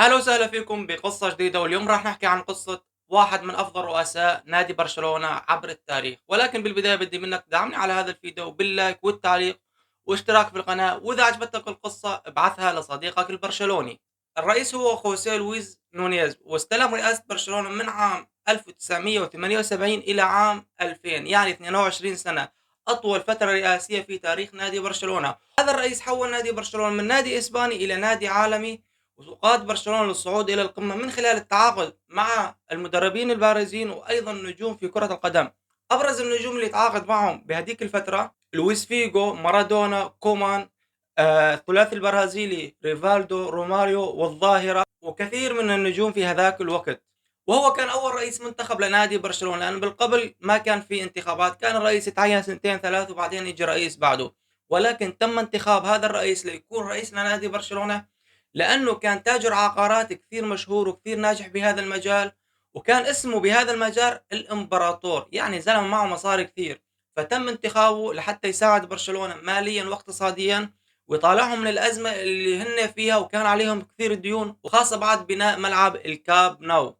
أهلا وسهلا فيكم بقصة جديدة، واليوم راح نحكي عن قصة واحد من أفضل رؤساء نادي برشلونة عبر التاريخ. ولكن بالبداية بدي منك تدعمني على هذا الفيديو باللايك والتعليق واشتراك في القناة، وإذا عجبتك القصة ابعثها لصديقك البرشلوني. الرئيس هو خوسيه لويز نونيز، واستلم رئاسة برشلونة من عام 1978 إلى عام 2000، يعني 22 سنة، أطول فترة رئاسية في تاريخ نادي برشلونة. هذا الرئيس حول نادي برشلونة من نادي إسباني إلى نادي عالمي، وقاد برشلونة للصعود إلى القمة من خلال التعاقد مع المدربين البارزين وأيضا نجوم في كرة القدم. أبرز النجوم اللي تعاقد معهم بهذيك الفترة لويس فيجو، مارادونا، كومان، الثلاثي البرازيلي ريفالدو، روماريو، والظاهرة، وكثير من النجوم في هذاك الوقت. وهو كان أول رئيس منتخب لنادي برشلونة، لأن بالقبل ما كان في انتخابات، كان الرئيس يتعين سنتين ثلاث وبعدين يجي رئيس بعده. ولكن تم انتخاب هذا الرئيس ليكون رئيس لنادي برشلونة، لأنه كان تاجر عقارات كثير مشهور وكثير ناجح بهذا المجال، وكان اسمه بهذا المجال الإمبراطور، يعني زلمة معه مصاري كثير. فتم انتخابه لحتى يساعد برشلونة ماليا واقتصاديا، ويطالعهم من الأزمة اللي هن فيها، وكان عليهم كثير ديون، وخاصة بعد بناء ملعب الكاب نو.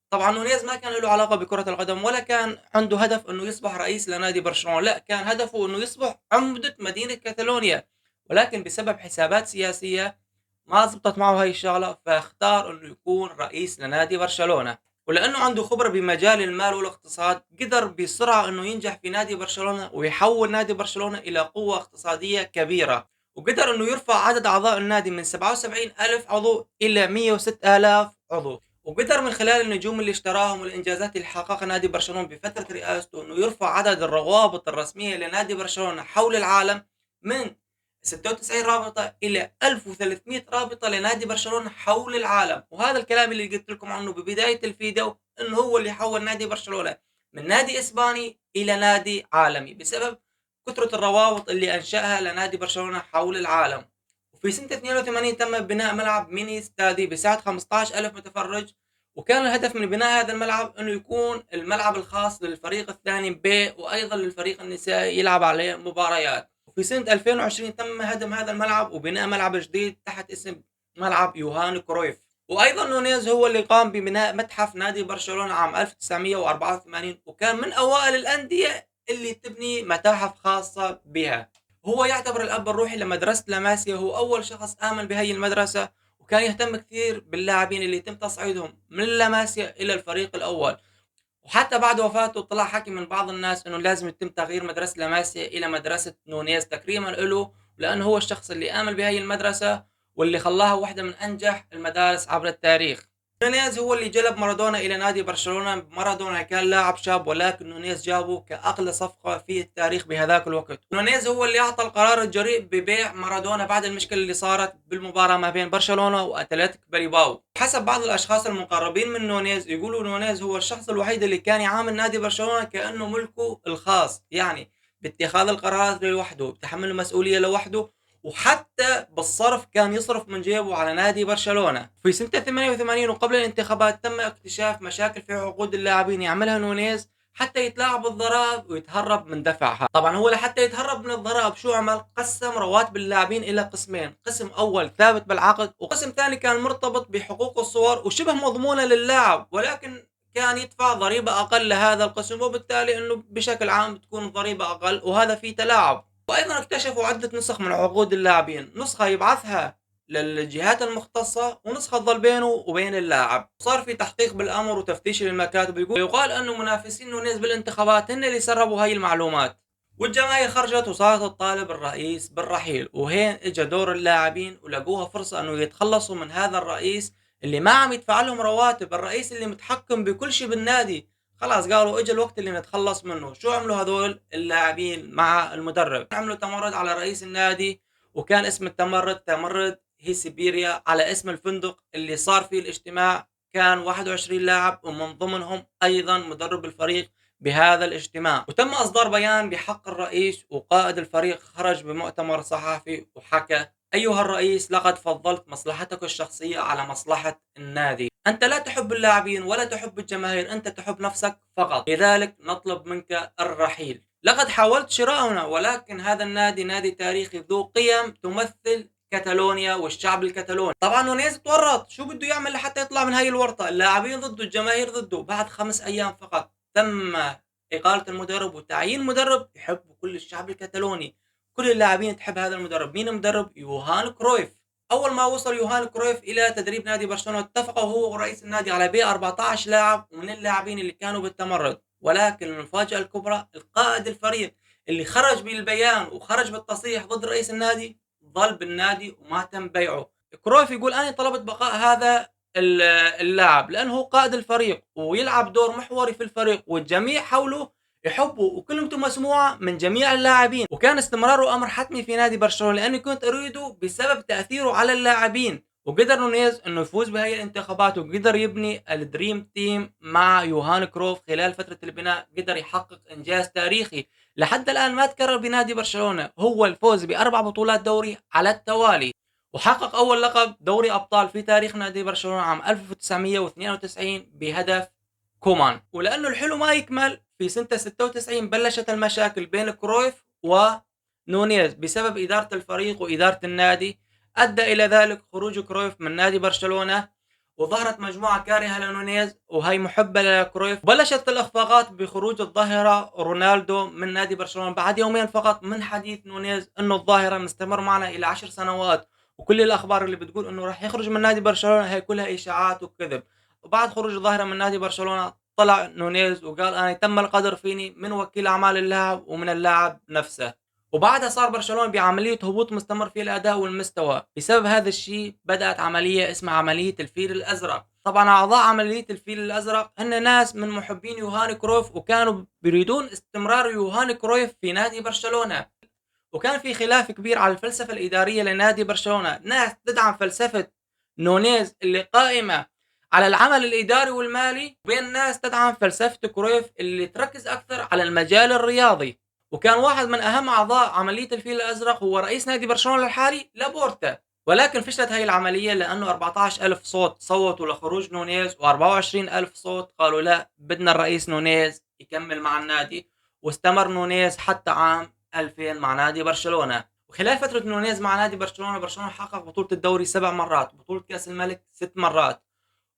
طبعا نونيز ما كان له علاقة بكرة القدم، ولا كان عنده هدف انه يصبح رئيس لنادي برشلونة، لا، كان هدفه انه يصبح عمدة مدينة كاتالونيا. ولكن بسبب حسابات سياسية ما زبطت معه هاي الشغلة، فاختار انه يكون رئيس لنادي برشلونة. ولانه عنده خبرة بمجال المال والاقتصاد، قدر بسرعة انه ينجح في نادي برشلونة ويحول نادي برشلونة الى قوة اقتصادية كبيرة، وقدر انه يرفع عدد اعضاء النادي من 77 الف عضو الى 106 الاف عضو. وقدر من خلال النجوم اللي اشتراهم والانجازات اللي حققها نادي برشلونة بفترة رئاسته انه يرفع عدد الروابط الرسمية لنادي برشلونة حول العالم من 96 رابطة إلى 1300 رابطة لنادي برشلونة حول العالم. وهذا الكلام اللي قلت لكم عنه ببداية الفيديو، إنه هو اللي حول نادي برشلونة من نادي إسباني إلى نادي عالمي بسبب كثرة الروابط اللي أنشأها لنادي برشلونة حول العالم. وفي سنة 82 تم بناء ملعب ميني استادي بسعة 15 ألف متفرج، وكان الهدف من بناء هذا الملعب انه يكون الملعب الخاص للفريق الثاني ب، وايضا للفريق النسائي يلعب عليه مباريات. وفي سنة 2020 تم هدم هذا الملعب وبناء ملعب جديد تحت اسم ملعب يوهان كرويف. وايضا نونيز هو اللي قام ببناء متحف نادي برشلونة عام 1984، وكان من اوائل الاندية اللي تبني متاحف خاصة بها. هو يعتبر الاب الروحي لمدرسة لاماسيا، هو اول شخص امن بهي المدرسة، وكان يهتم كثير باللاعبين اللي يتم تصعيدهم من لاماسيا الى الفريق الاول. وحتى بعد وفاته طلع حكي من بعض الناس انه لازم يتم تغيير مدرسة لاماسيا الى مدرسة نونيز تكريما له، لانه هو الشخص اللي امن بهي المدرسة واللي خلاها واحدة من انجح المدارس عبر التاريخ. نونيز هو اللي جلب مارادونا الى نادي برشلونة. مارادونا كان لاعب شاب، ولكن نونيز جابه كاغلى صفقة في التاريخ بهذاك الوقت. نونيز هو اللي اعطى القرار الجريء ببيع مارادونا بعد المشكلة اللي صارت بالمباراة ما بين برشلونة واتلتيك بلباو. حسب بعض الاشخاص المقربين من نونيز، يقولوا نونيز هو الشخص الوحيد اللي كان يعامل نادي برشلونة كانه ملكه الخاص، يعني باتخاذ القرارات لوحده، بتحمل المسؤولية لوحده، وحتى بالصرف كان يصرف من جيبه على نادي برشلونة. في سنة 88 وقبل الانتخابات تم اكتشاف مشاكل في عقود اللاعبين يعملها نونيز حتى يتلاعب بالضرائب ويتهرب من دفعها. طبعا هو لحتى يتهرب من الضرائب شو عمل؟ قسم رواتب اللاعبين الى قسمين، قسم اول ثابت بالعقد، وقسم ثاني كان مرتبط بحقوق الصور وشبه مضمونة للاعب، ولكن كان يدفع ضريبة اقل لهذا القسم، وبالتالي انه بشكل عام بتكون الضريبة اقل، وهذا فيه تلاعب. وأيضا اكتشفوا عدة نسخ من عقود اللاعبين، نسخة يبعثها للجهات المختصة ونسخة تظل بينه وبين اللاعب. صار في تحقيق بالأمر وتفتيش للمكاتب، ويقال أنه منافسين نونيز بالانتخابات هن اللي سربوا هاي المعلومات. والجماهير خرجت وصارت تطالب الرئيس بالرحيل، وهين اجى دور اللاعبين ولقوها فرصة انه يتخلصوا من هذا الرئيس اللي ما عم يدفع لهم رواتب، الرئيس اللي متحكم بكل شيء بالنادي. خلاص قالوا اجى الوقت اللي نتخلص منه. شو عملوا هذول اللاعبين مع المدرب؟ عملوا تمرد على رئيس النادي، وكان اسم التمرد تمرد هي سيبيريا، على اسم الفندق اللي صار فيه الاجتماع. كان 21 لاعب ومن ضمنهم ايضا مدرب الفريق بهذا الاجتماع. وتم اصدار بيان بحق الرئيس، وقائد الفريق خرج بمؤتمر صحفي وحكى: ايها الرئيس، لقد فضلت مصلحتك الشخصية على مصلحة النادي. أنت لا تحب اللاعبين ولا تحب الجماهير، أنت تحب نفسك فقط، لذلك نطلب منك الرحيل. لقد حاولت شراؤنا، ولكن هذا النادي نادي تاريخي ذو قيم تمثل كاتالونيا والشعب الكتالوني. طبعا نونيز تورط، شو بده يعمل لحتى يطلع من هاي الورطة؟ اللاعبين ضده، الجماهير ضده. بعد 5 أيام فقط تم إقالة المدرب وتعيين مدرب يحبه كل الشعب الكتالوني. كل اللاعبين تحب هذا المدرب. مين المدرب؟ يوهان كرويف. أول ما وصل يوهان كرويف إلى تدريب نادي برشلونة اتفقوا هو ورئيس النادي على بيع 14 لاعب ومن اللاعبين اللي كانوا بالتمرد. ولكن المفاجأة الكبرى، القائد الفريق اللي خرج بالبيان وخرج بالتصريح ضد رئيس النادي ظل بالنادي وما تم بيعه. كرويف يقول أنا طلبت بقاء هذا اللاعب لأنه هو قائد الفريق ويلعب دور محوري في الفريق والجميع حوله يحبه وكلمته مسموعة من جميع اللاعبين، وكان استمراره أمر حتمي في نادي برشلونة لأني كنت أريده بسبب تأثيره على اللاعبين. وقدر نونيز انه يفوز بهي الانتخابات وقدر يبني الدريم تيم مع يوهان كروف. خلال فترة البناء قدر يحقق انجاز تاريخي لحد الان ما تكرر بنادي برشلونة، هو الفوز ب4 بطولات دوري على التوالي. وحقق اول لقب دوري ابطال في تاريخ نادي برشلونة عام 1992 بهدف كومان. ولانه الحلو ما يكمل، في سنة 96 بلشت المشاكل بين كرويف ونونيز بسبب إدارة الفريق وإدارة النادي، أدى إلى ذلك خروج كرويف من نادي برشلونة. وظهرت مجموعة كارهة لنونيز وهي محبة لكرويف. بلشت الإخفاقات بخروج الظاهرة رونالدو من نادي برشلونة بعد يومين فقط من حديث نونيز أنه الظاهرة مستمر معنا إلى 10 سنوات، وكل الأخبار اللي بتقول أنه راح يخرج من نادي برشلونة هي كلها إشاعات وكذب. وبعد خروج الظاهرة من نادي برشلونة طلع نونيز وقال أنا تم القدر فيني من وكيل أعمال اللاعب ومن اللاعب نفسه. وبعدها صار برشلونة بعملية هبوط مستمر في الأداء والمستوى. بسبب هذا الشيء بدأت عملية اسمها عملية الفيل الأزرق. طبعا أعضاء عملية الفيل الأزرق هن ناس من محبين يوهان كرويف وكانوا بيريدون استمرار يوهان كرويف في نادي برشلونة. وكان في خلاف كبير على الفلسفة الإدارية لنادي برشلونة، ناس تدعم فلسفة نونيز اللي قائمة على العمل الإداري والمالي، وبين ناس تدعم فلسفة كرويف اللي تركز أكثر على المجال الرياضي. وكان واحد من أهم أعضاء عملية الفيل الأزرق هو رئيس نادي برشلونة الحالي لابورتا. ولكن فشلت هاي العملية لأنه 14,000 صوت صوتوا لخروج نونيز و24,000 صوت قالوا لا بدنا الرئيس نونيز يكمل مع النادي. واستمر نونيز حتى عام 2000 مع نادي برشلونة. وخلال فترة نونيز مع نادي برشلونة، برشلونة حقق بطولة الدوري 7 مرات، بطولة كأس الملك 6 مرات،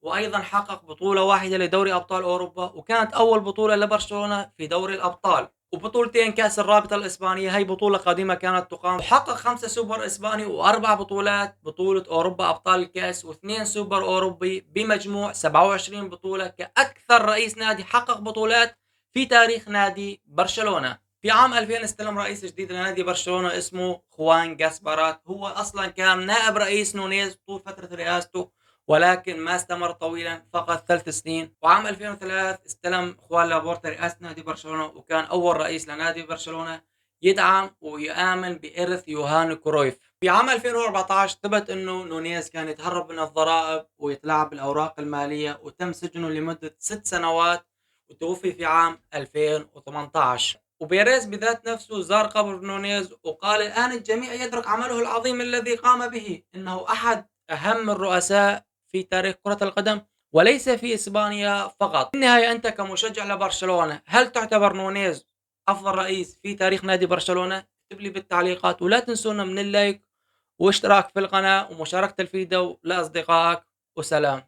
وأيضا حقق بطولة واحدة لدوري أبطال أوروبا وكانت أول بطولة لبرشلونة في دوري الأبطال، وبطولتين كأس الرابطة الإسبانية هي بطولة قادمة كانت تقام. وحقق 5 سوبر إسباني و4 بطولات بطولة أوروبا أبطال الكأس و2 سوبر أوروبي، بمجموع 27 بطولة كأكثر رئيس نادي حقق بطولات في تاريخ نادي برشلونة. في عام 2000 استلم رئيس جديد لنادي برشلونة اسمه خوان جاسبارات، هو أصلا كان نائب رئيس نونيز طول فترة رئاسته ولكن ما استمر طويلا، فقط 3 سنين. وعام 2003 استلم خوان لابورتا رئاسة نادي برشلونة وكان أول رئيس لنادي برشلونة يدعم ويؤمن بإرث يوهان كرويف. في عام 2014 ثبت أنه نونيز كان يتهرب من الضرائب ويتلاعب بالأوراق المالية وتم سجنه لمدة 6 سنوات وتوفي في عام 2018. وبيريز بذات نفسه زار قبر نونيز وقال الآن الجميع يدرك عمله العظيم الذي قام به، إنه أحد أهم الرؤساء في تاريخ كرة القدم وليس في إسبانيا فقط. في النهاية أنت كمشجع لبرشلونة هل تعتبر نونيز أفضل رئيس في تاريخ نادي برشلونة؟ اكتب لي بالتعليقات ولا تنسونا من اللايك واشتراك في القناة ومشاركة الفيديو لأصدقائك، وسلام.